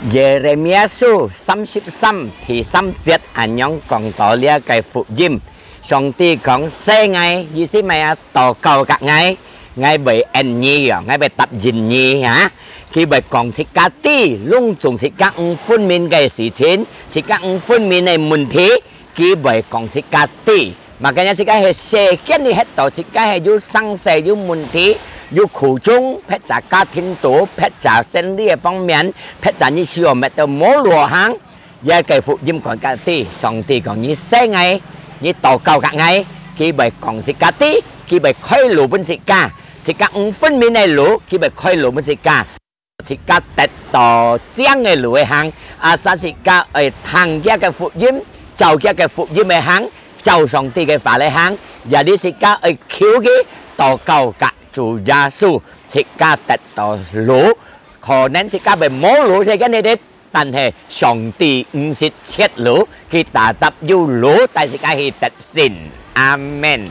Jeremia書33第3節按樣講到呢一個福音，上帝講聖愛意思咪啊禱告các ngài bị anh nhi à ngài bị tập dình nhi hả khi bị còn thích cá ti lung trùng thích cá phân minh cái sự chiến thích cá phân minh này mình thế khi bị còn thích cá ti mà cái này thích cá hệ xe kiến đi hết tổ thích cá hệ du sang xe du mình thế du khủ chung phép trả cá thiên tổ phép trả sen đi phong miễn phép trả như siêu mẹ tao mố lùa hang giờ cái phụ dâm còn cá ti song ti còn như xe ngay như tàu cầu các ngày khi bị còn thích cá ti khi bị khơi lù bên thích cá thì các phân minh này lũ khi bị khơi lũ bên thì các tết tỏ giang người lũ hàng sao thì các ở thằng kia cái phụ dâm chầu kia cái phụ dâm này hàng chầu sòng ti cái phá lại hàng giờ đi thì các ở khiếu cái tỏ cầu cả chủ gia su thì các tết tỏ lũ khó nên thì các bị mố lũ thì cái này đấy但係上帝唔是切lũ khi ta tập du lũ tại thì các hi tết xin amen